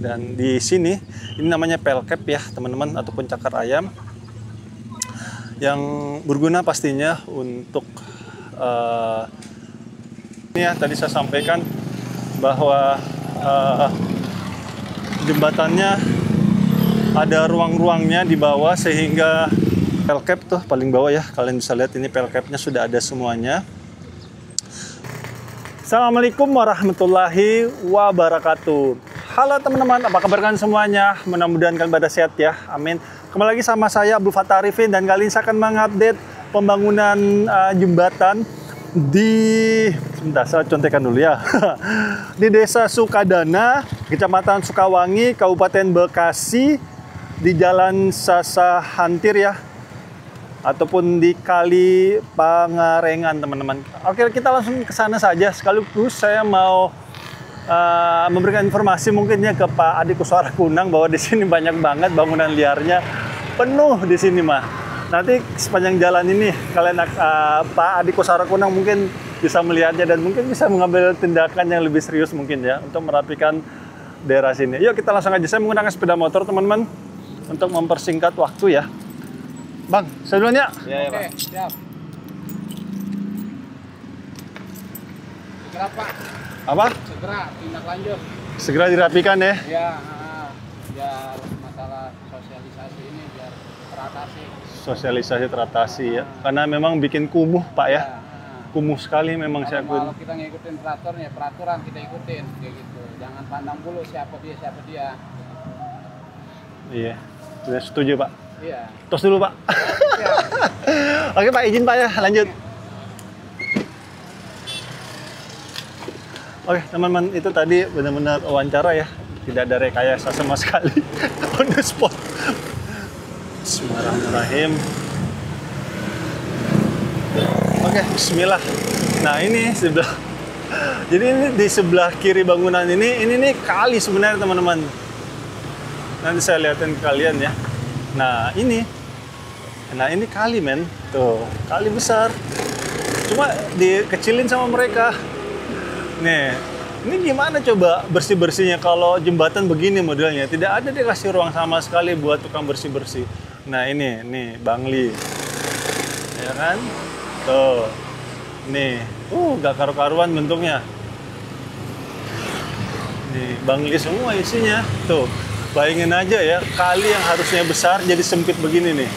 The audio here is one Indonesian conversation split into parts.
Dan di sini ini namanya pelkep ya teman-teman, ataupun cakar ayam, yang berguna pastinya untuk ini ya, tadi saya sampaikan bahwa jembatannya ada ruang-ruangnya di bawah, sehingga pelkep tuh paling bawah ya, kalian bisa lihat ini pelkepnya sudah ada semuanya. Assalamualaikum warahmatullahi wabarakatuh. Halo teman-teman, apa kabar kalian semuanya? Mudah-mudahan kalian pada sehat ya, amin. Kembali lagi sama saya Abdul Fattah Arifin, dan kali ini saya akan mengupdate pembangunan jembatan di, sebentar saya contekan dulu ya, di Desa Sukadana, Kecamatan Sukawangi, Kabupaten Bekasi, di Jalan Sasahantir ya, ataupun di Kali Pangarengan teman-teman. Oke, kita langsung ke sana saja. Sekaligus saya mau memberikan informasi mungkin ya ke Pak Adi Kuswarakunang bahwa di sini banyak banget bangunan liarnya, penuh di sini mah. Nanti sepanjang jalan ini kalian Pak Adi Kuswarakunang mungkin bisa melihatnya dan mungkin bisa mengambil tindakan yang lebih serius mungkin ya untuk merapikan daerah sini. Yuk kita langsung aja. Saya menggunakan sepeda motor teman-teman untuk mempersingkat waktu ya. Bang, saya duluan ya? Iya, Pak. Siap. Segera, Pak. Apa? Segera, tindak lanjut. Segera dirapikan ya? Iya, biar masalah sosialisasi ini biar teratasi. Sosialisasi teratasi ya. Karena memang bikin kumuh, Pak ya. Kumuh sekali memang saya akui. Kalau kita ngikutin peraturan ya, peraturan kita ikutin kayak gitu. Jangan pandang bulu siapa dia. Iya, sudah setuju, Pak. Iya. Tos dulu, Pak. Oke, Pak, izin Pak ya, lanjut. Oke, teman-teman, itu tadi benar-benar wawancara ya. Tidak ada rekayasa sama sekali. On the spot. Bismillahirrahmanirrahim. Oke, bismillah. Nah, ini sebelah. Jadi ini di sebelah kiri bangunan ini nih kali sebenarnya, teman-teman. Nanti saya lihatin ke kalian ya. Nah ini kali men, tuh kali besar, cuma dikecilin sama mereka. Nih, ini gimana coba bersih-bersihnya kalau jembatan begini modelnya? Tidak ada dikasih ruang sama sekali buat tukang bersih-bersih. Nah nih Bangli, ya kan? Tuh, nih, gak karu-karuan bentuknya. Nih Bangli semua isinya, tuh. Bayangin aja ya, kali yang harusnya besar jadi sempit begini nih.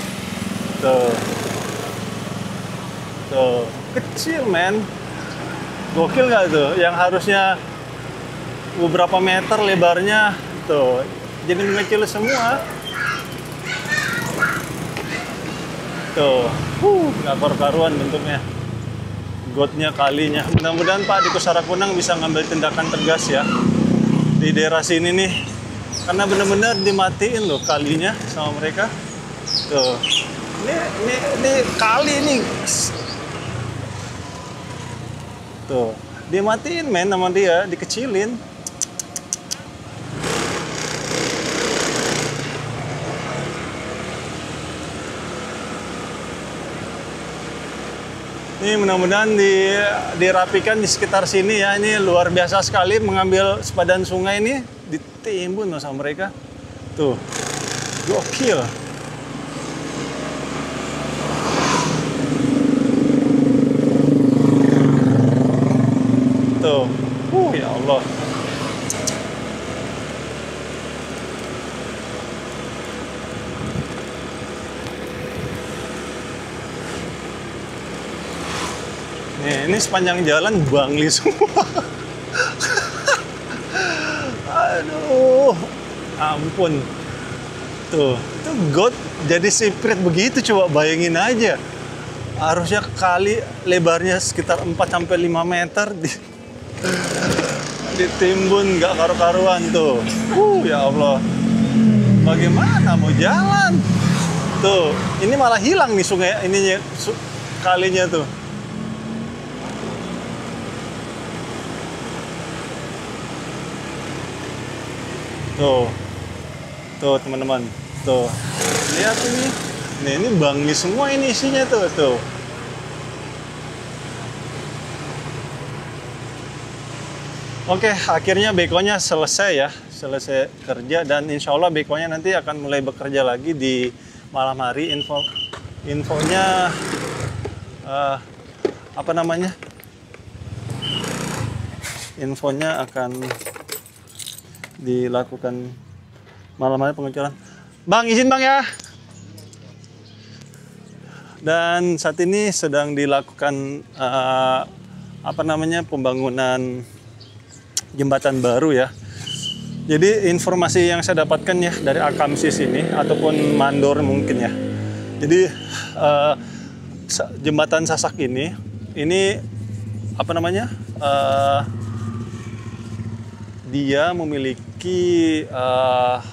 Tuh, kecil men. Gokil nggak tuh? Yang harusnya beberapa meter lebarnya, tuh jadi mengecil semua. Tuh, nggak karu-karuan bentuknya. Gotnya kalinya. Mudah-mudahan Pak Adi Kuswarakunang bisa ngambil tindakan tegas ya di daerah sini nih. Karena benar-benar dimatiin loh kalinya sama mereka. Tuh. Ini kali ini. Tuh, dimatiin men sama dia, dikecilin. Ini mudah-mudahan dirapikan di sekitar sini ya. Ini luar biasa sekali mengambil sepadan sungai ini. Ditimbun loh sama mereka. Tuh, gokil. Tuh, ya Allah. Nih, ini sepanjang jalan Bangli semua. Aduh, ampun. Tuh, itu got jadi siprit begitu, coba bayangin aja. Harusnya kali lebarnya sekitar 4-5 meter ditimbun nggak karu-karuan tuh. Ya Allah. Bagaimana mau jalan? Tuh, ini malah hilang nih sungai ininya kalinya tuh. Tuh teman-teman, tuh lihat ini, ini Bangli semua ini isinya tuh. Oke, akhirnya bekonya selesai ya, selesai kerja, dan insya Allah bekonya nanti akan mulai bekerja lagi di malam hari. Infonya apa namanya? Infonya akan dilakukan malam hari pengecoran. Bang, izin Bang ya. Dan saat ini sedang dilakukan apa namanya, pembangunan jembatan baru ya. Jadi informasi yang saya dapatkan ya dari Akamsis ini ataupun Mandor mungkin ya. Jadi jembatan Sasak ini apa namanya? Dia memiliki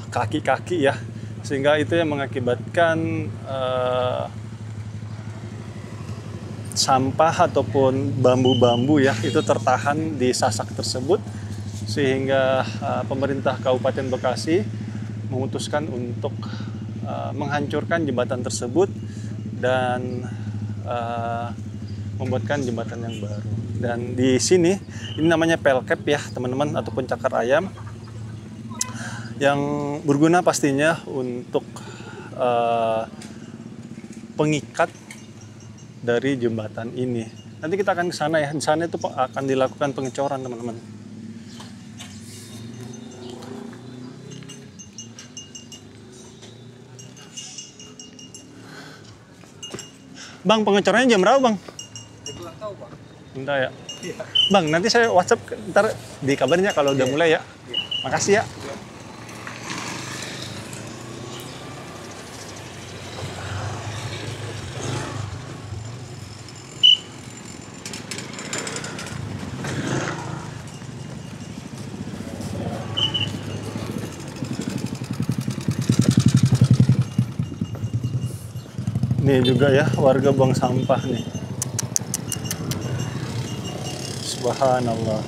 kaki-kaki ya, sehingga itu yang mengakibatkan sampah ataupun bambu-bambu ya itu tertahan di Sasak tersebut, sehingga pemerintah Kabupaten Bekasi memutuskan untuk menghancurkan jembatan tersebut dan membuatkan jembatan yang baru. Dan di sini ini namanya pelkep ya teman-teman, ataupun cakar ayam, yang berguna pastinya untuk pengikat dari jembatan ini. Nanti kita akan ke sana ya. Di sana itu akan dilakukan pengecoran teman-teman. Bang, pengecorannya jam berapa Bang? Kurang tahu Pak. Bentar ya. Iya. Bang, nanti saya WhatsApp ntar dikabarin ya kalau udah mulai ya. Makasih ya. Nih juga ya warga buang sampah nih. Subhanallah.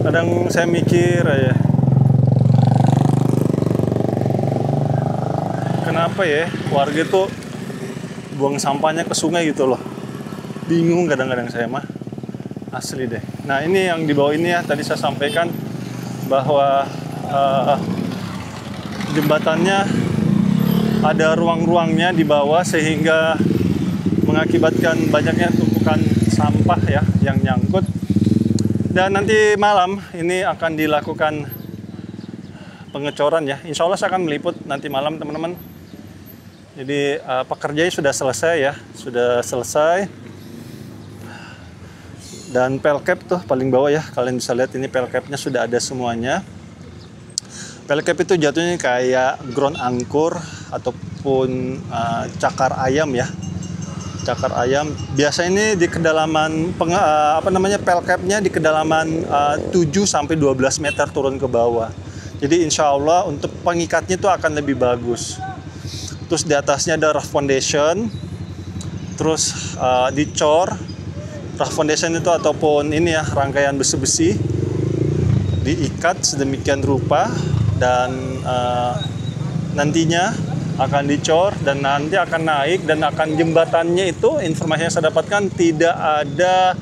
Kadang saya mikir ya, kenapa ya warga itu buang sampahnya ke sungai gitu loh. Bingung kadang-kadang saya mah. Asli deh. Nah ini yang di bawah ini ya, tadi saya sampaikan bahwa jembatannya ada ruang-ruangnya di bawah, sehingga mengakibatkan banyaknya tumpukan sampah ya yang nyangkut. Dan nanti malam ini akan dilakukan pengecoran ya. Insya Allah saya akan meliput nanti malam teman-teman. Jadi pekerjaannya sudah selesai ya, sudah selesai. Dan pelkep tuh paling bawah ya, kalian bisa lihat ini pelkepnya sudah ada semuanya. Pelkep itu jatuhnya kayak ground angkur ataupun cakar ayam ya. Cakar ayam biasa ini di kedalaman pelkepnya di kedalaman 7 sampai 12 meter turun ke bawah. Jadi insya Allah untuk pengikatnya itu akan lebih bagus. Terus di atasnya ada rough foundation, terus dicor. Rough foundation itu ataupun ini ya rangkaian besi-besi diikat sedemikian rupa, dan nantinya akan dicor dan nanti akan naik, dan akan jembatannya itu informasi yang saya dapatkan tidak ada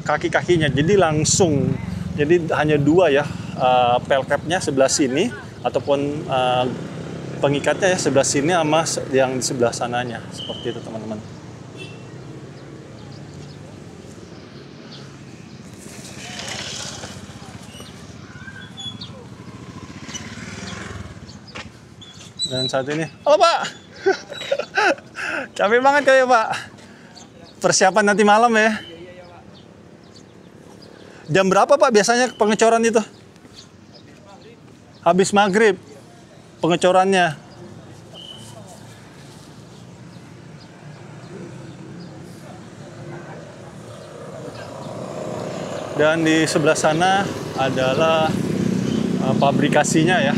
kaki-kakinya, jadi langsung, jadi hanya dua ya, pelkepnya sebelah sini ataupun pengikatnya ya sebelah sini sama yang di sebelah sananya, seperti itu teman-teman. Dan saat ini, halo Pak, capek banget kayak Pak. Persiapan nanti malam ya. Jam berapa Pak biasanya pengecoran itu? Habis maghrib pengecorannya. Dan di sebelah sana adalah pabrikasinya ya.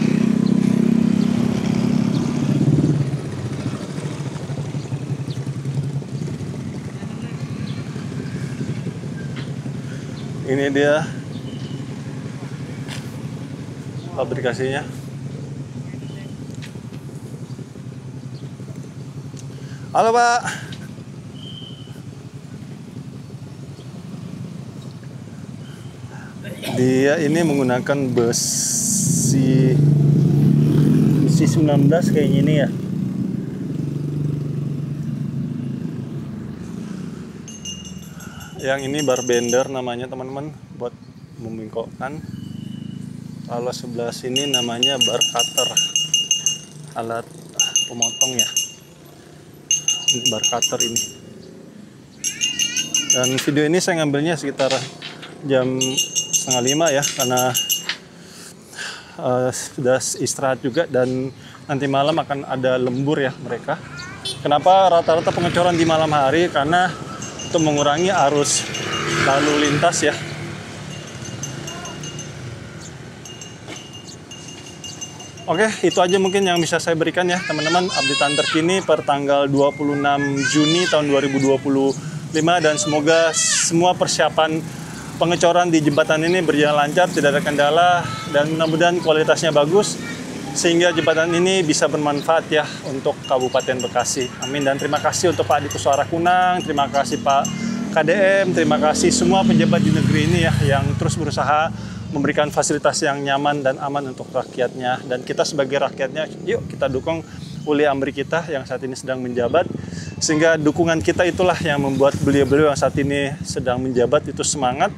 Ini dia pabrikasinya. Halo Pak. Dia ini menggunakan besi 19 kayaknya ini ya. Yang ini bar bender namanya teman-teman, buat membengkokkan. Kalau sebelah sini namanya bar cutter, alat pemotong ya. Ini bar cutter ini. Dan video ini saya ngambilnya sekitar jam 4:30 ya, karena sudah istirahat juga dan nanti malam akan ada lembur ya mereka. Kenapa rata-rata pengecoran di malam hari? Karena untuk mengurangi arus lalu lintas ya. Oke, itu aja mungkin yang bisa saya berikan ya teman-teman, updatean terkini per tanggal 26 Juni tahun 2025, dan semoga semua persiapan pengecoran di jembatan ini berjalan lancar, tidak ada kendala, dan mudah-mudahan kualitasnya bagus sehingga jembatan ini bisa bermanfaat ya untuk Kabupaten Bekasi. Amin. Dan terima kasih untuk Pak Dikuswara Kunang, terima kasih Pak KDM, terima kasih semua pejabat di negeri ini ya yang terus berusaha memberikan fasilitas yang nyaman dan aman untuk rakyatnya. Dan kita sebagai rakyatnya, yuk kita dukung Uli Amri kita yang saat ini sedang menjabat, sehingga dukungan kita itulah yang membuat beliau-beliau yang saat ini sedang menjabat itu semangat,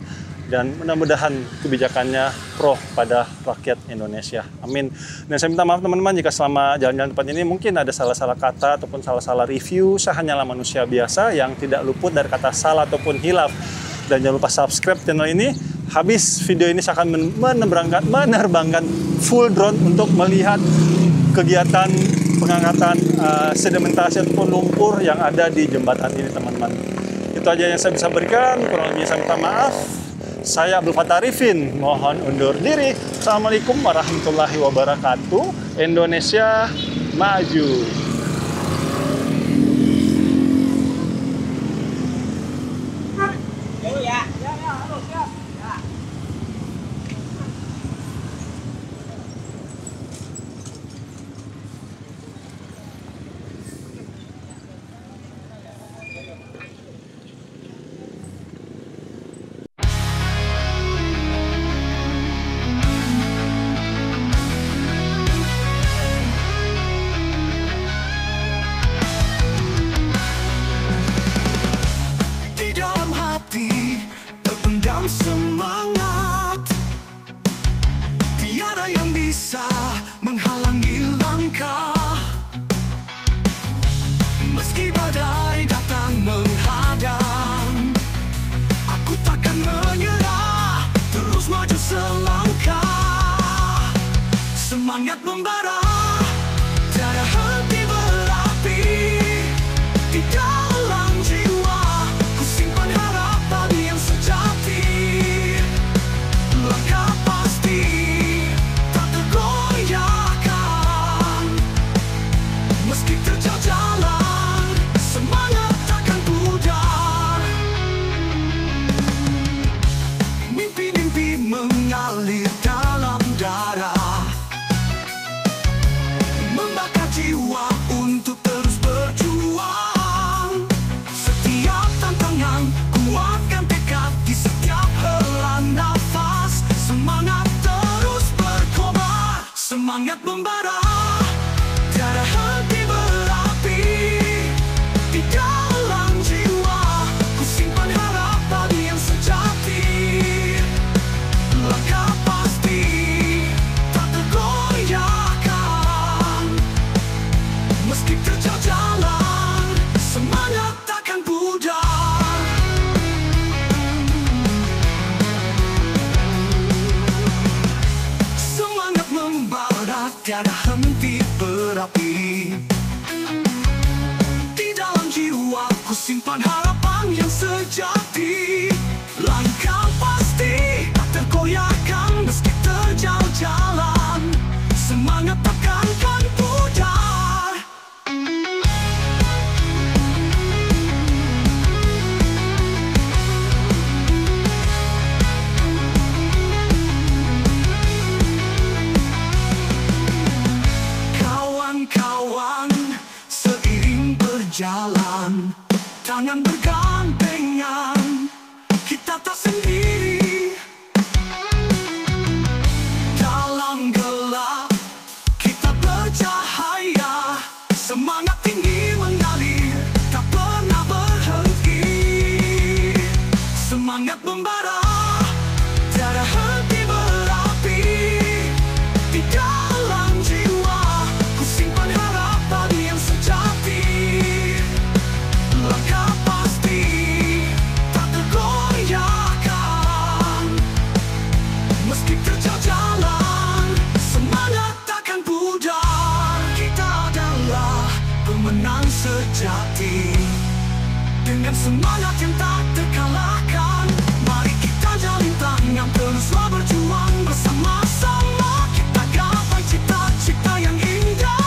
dan mudah-mudahan kebijakannya pro pada rakyat Indonesia. Amin. Dan saya minta maaf teman-teman jika selama jalan-jalan tempat ini mungkin ada salah-salah kata ataupun salah-salah review. Saya hanyalah manusia biasa yang tidak luput dari kata salah ataupun hilaf. Dan jangan lupa subscribe channel ini. Habis video ini saya akan menerbangkan full drone untuk melihat kegiatan pengangkatan sedimentasi ataupun lumpur yang ada di jembatan ini teman-teman. Itu aja yang saya bisa berikan, kurang lebihnya saya minta maaf. Saya Abdul Fattah Arifin, mohon undur diri. Assalamualaikum warahmatullahi wabarakatuh. Indonesia maju. Semangat, tiada yang bisa menghalangi langkah. Meski badai datang menghadang, aku takkan menyerah, terus maju selangkah. Semangat membara, tiada henti berapi. Di dalam jiwa ku simpan harapan yang sejati. Langkah pasti tak tergoyahkan, meski terjal jalan, semangat takkan pudar. Mimpi-mimpi mengalir dalam darah, membakar jiwa untuk terus berjuang. Setiap tantangan kuatkan tekad di setiap hela nafas. Semangat terus berkobar, semangat membara, tiada henti berapi. Di dalam jiwa ku simpan harapan yang sejati. Langkah pasti tak tergoyahkan, meski terjal jalan, semangat takkan pudar. Semangat membara, tiada henti berapi. Di dalam jiwa ku simpan harapan yang sejati. Langkah pasti tak tergoyahkan, meski terjal jalan, semangat takkan pudar. Kawan-kawan, seiring berjalan, tangan bergandengan, kita tak sendiri. sejati. Dengan semangat yang tak terkalahkan, mari kita jalin tangan teruslah berjuang bersama-sama. Kita gapai cita-cita yang indah.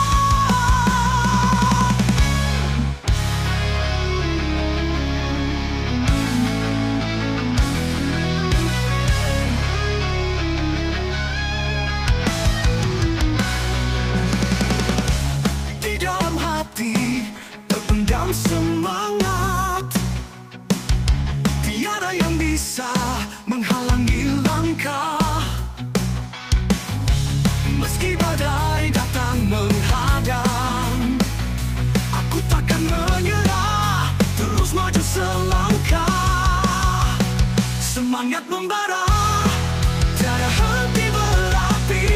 Di dalam hati terpendam semangat, tiada yang bisa menghalangi langkah. Meski badai datang menghadang, aku takkan menyerah, terus maju selangkah. Semangat membara, tiada henti berapi.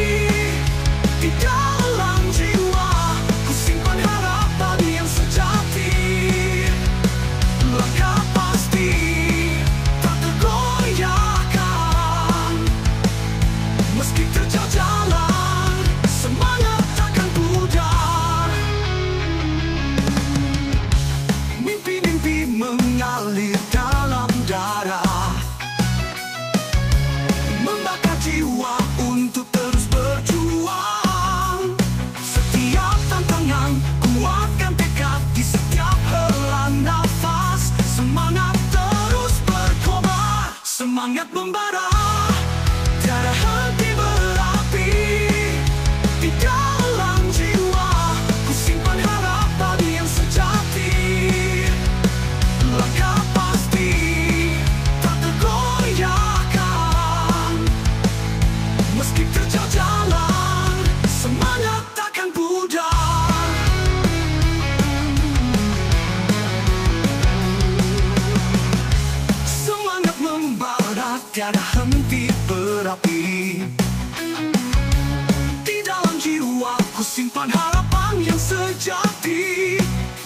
Di dalam jiwa ku simpan harapan yang sejati. Langkah pasti tak tergoyahkan, meski terjal jalan, semangat takkan pudar. Mimpi-mimpi mengalir dalam darah, membakar jiwa untuk terus berjuang. Setiap tantangan kuatkan tekad di setiap hela nafas. Semangat terus berkobar, semangat membara, tiada henti berapi. Di dalam jiwa ku simpan harapan yang sejati. Langkah pasti tak tergoyahkan, meski terjal jalan, semangat takkan pudar. Semangat membara, tiada henti berapi. Di dalam jiwa ku simpan harapan yang sejati.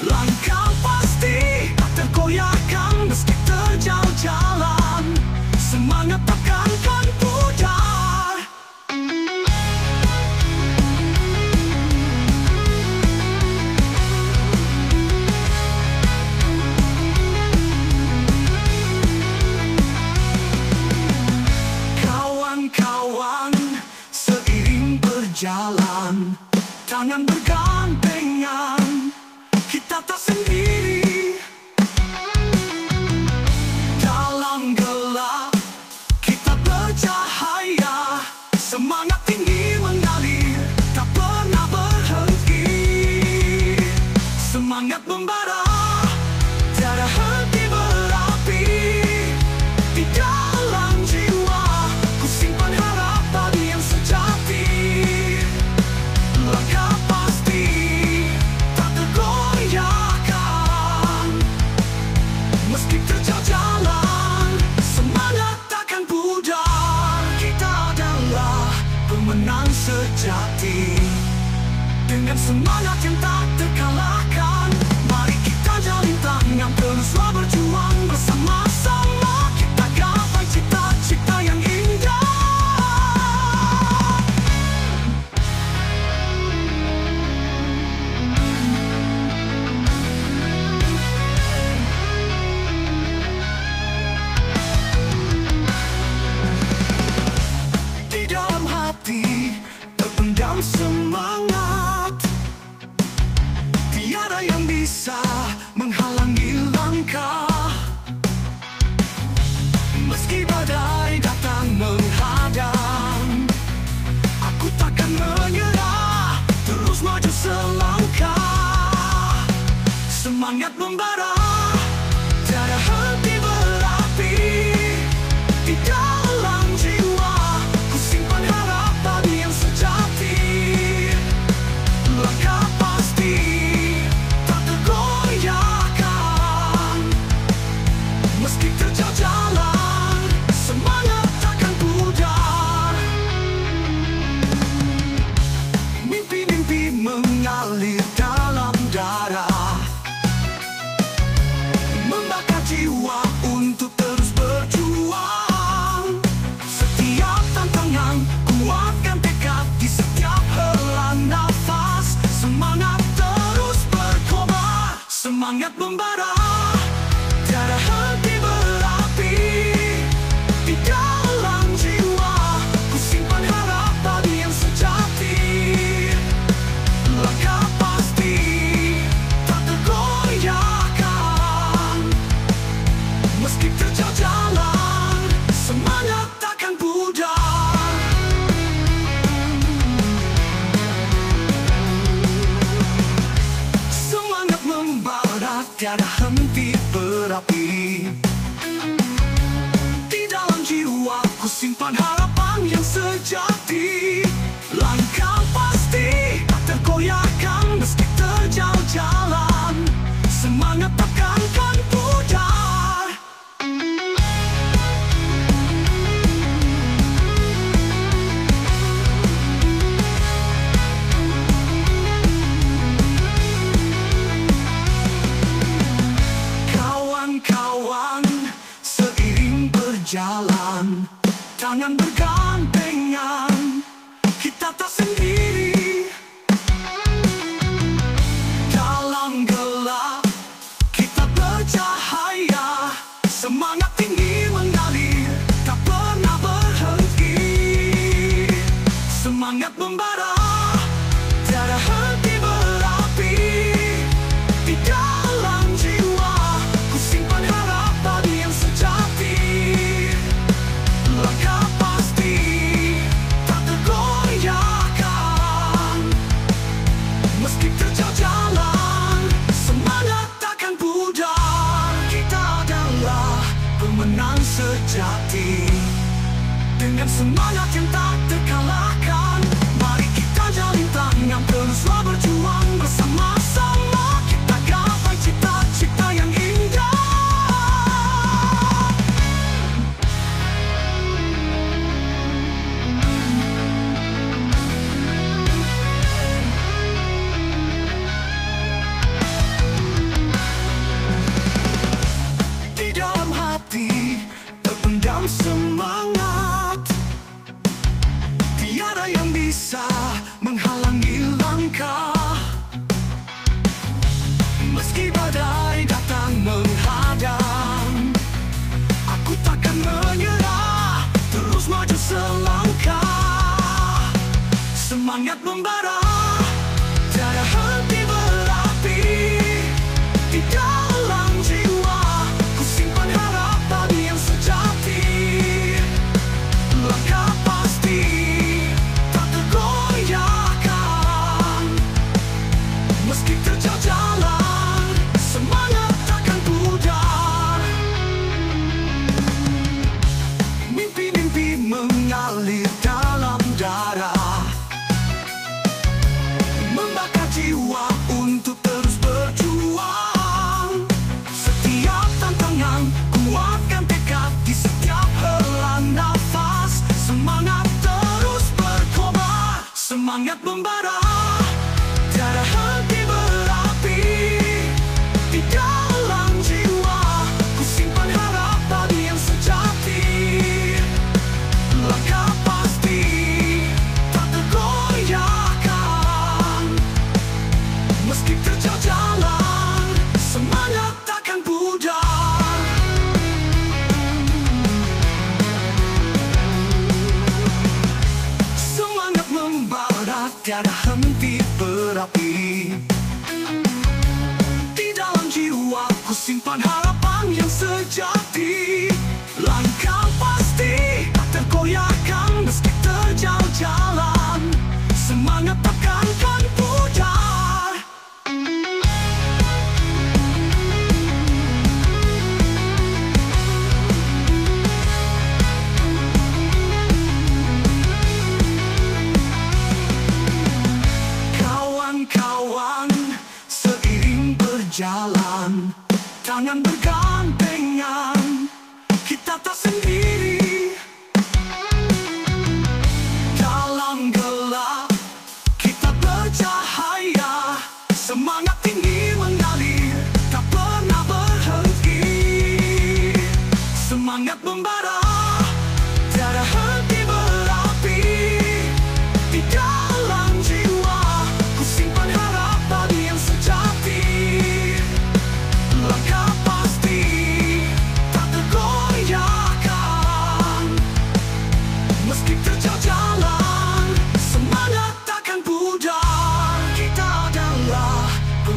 Langkah pasti tak tergoyahkan, meski terjal jalan, semangat takkan pudar. Kawan-kawan, seiring berjalan, tangan bergandengan, kita tak sendiri. Dalam gelap kita bercahaya, semangat tinggi mengalir, tak pernah berhenti. Semangat membara, tiada henti berapi. Di dalam jiwa ku simpan harapan yang sejati. Langkah pasti tak tergoyahkan, meski terjal jalan, semangat takkan pudar. Kita adalah pemenang sejati. Dengan semangat yang tak terkalahkan, mari kita jalin tangan teruslah berjuang bersama-sama. Kita gapai cita-cita yang indah. Di dalam hati terpendam semangat, tiada yang bisa menghalangi langkah. Meski badai datang menghadang, aku takkan menyerah, terus maju selangkah. Semangat membara, tiada henti berapi. Di dalam jiwa ku simpan harapan yang sejati. Langkah pasti tak tergoyahkan, meski terjal jalan, semangat takkan pudar. Mimpi-mimpi mengalir dalam darah, membakar jiwa untuk terus berjuang. Setiap tantangan kuatkan tekad di setiap hela nafas. Semangat terus berkobar, Semangat membara, tiada henti berapi di dalam jiwa. Ku simpan harapan yang sejati, langkah pasti tak tergoyahkan. Meski terjal jalan, semangat takkan pudar. Semangat membara, tiada henti berapi di dalam jiwa. Ku simpan harapan yang sejati, langkah pasti tak tergoyahkan. Meski terjal jalan, semangat takkan pudar. Kawan-kawan, seiring berjalan, tangan bergandengan, kita tak sendiri. Dalam gelap, kita bercahaya. Semangat tinggi mengalir, tak pernah berhenti. Semangat membara, tiada henti berapi di dalam jiwa. Ku simpan harapan yang sejati, langkah pasti tak tergoyahkan. Meski terjal jalan, semangat takkan pudar. Kita adalah pemenang sejati, dengan semangat yang tak terkalahkan. Mari kita jalin tangan, teruslah berjuang bersama-sama. Kita gapai cita-cita yang indah. Di dalam hati terpendam semangat, tiada yang bisa menghalangi langkah. Meski badai datang menghadang, aku takkan menyerah, terus maju selangkah. Semangat membara, tiada henti berapi di dalam jiwa. Ku simpan harapan yang sejati, langkah pasti tak tergoyahkan. Meski terjal jalan, semangat takkan pudar. Mimpi-mimpi mengalir dalam darah, membakar jiwa untuk terus berjuang. Setiap tantangan, kuatkan tekad di setiap hela nafas. Semangat terus berkobar, semangat membara, tiada henti berapi di dalam jiwa. Ku simpan harapan yang sejati, langkah pasti tak tergoyahkan. Meski terjal jalan, semangat takkan pudar. Semangat membara, tiada henti berapi di dalam jiwa. Ku simpan harapan yang sejati, langkah pasti tak tergoyahkan. Meski terjal jalan, semangat takkan pudar. Kawan-kawan, seiring berjalan, tangan bergandengan, kita tak sendiri. Dalam gelap, kita bercahaya. Semangat tinggi mengalir, tak pernah berhenti. Semangat membara, tiada henti berapi di dalam jiwa. Ku simpan harapan yang sejati,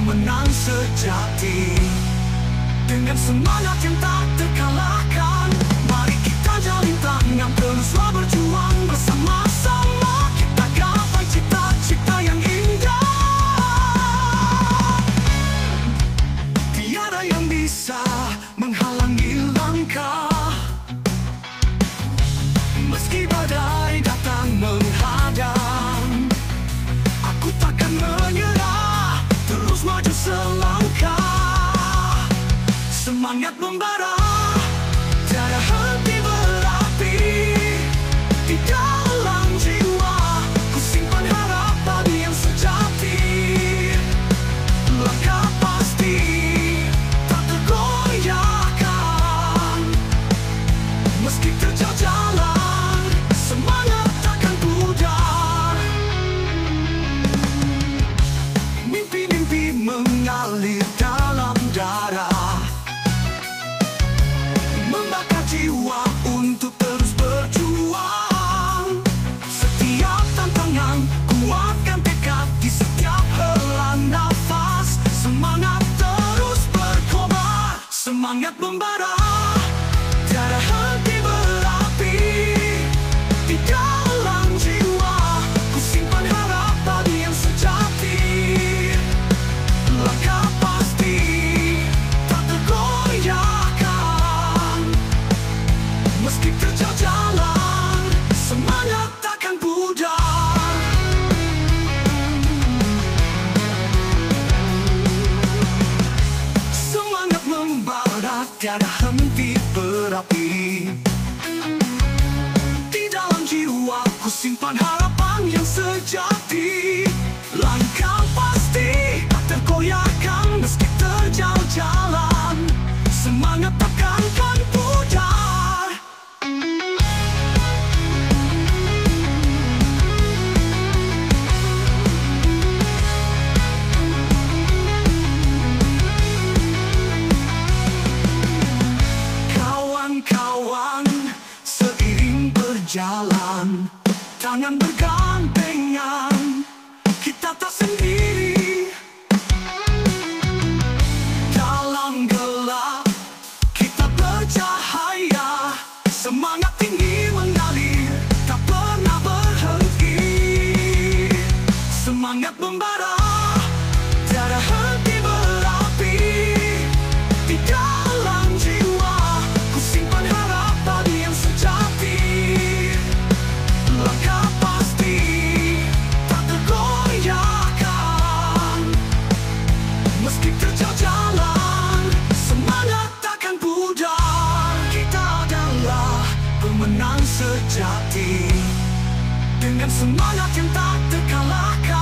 pemenang sejati. Dengan semangat yang tak terkalahkan, mari kita jalin tangan, teruslah berjuang bersama-sama. Kita gapai cita-cita yang indah. Tiada yang bisa menghalangi langkah, meski badai datang menghadang. Aku takkan menyerah, terus maju selangkah. Semangat membara, tiada henti berapi. Di dalam jiwa, ku simpan harapan yang sejati. Langkah pasti, tak tergoyahkan. Meski terjal jalan, semangat takkan pudar. Mimpi-mimpi mengalir dalam darah, membakar jiwa untuk terus berjuang. Setiap tantangan, kuatkan tekad di setiap hela nafas. Semangat terus berkobar, semangat membara, tiada henti berapi. Di dalam jiwa, ku simpan harapan yang sejati. Langkah pasti, tak tergoyahkan. Meski terjal jalan, semangat takkan pudar. Semangat membara, tiada henti berapi. Di dalam jiwa, ku simpan harapan yang sejati. Langkah pasti, tak tergoyahkan. Meski terjal jalan, semangat takkan pudar. Kawan-kawan, seiring berjalan, tangan bergandengan, kita tak sendiri. Dalam gelap, kita bercahaya. Semangat tinggi mengalir, tak pernah berhenti. Semangat membara, tiada henti berapi. Di dalam jiwa, ku simpan harapan yang sejati. Langkah pasti, tak tergoyahkan. Meski terjal jalan, semangat takkan pudar. Kita adalah pemenang sejati. Dengan semangat yang tak terkalahkan,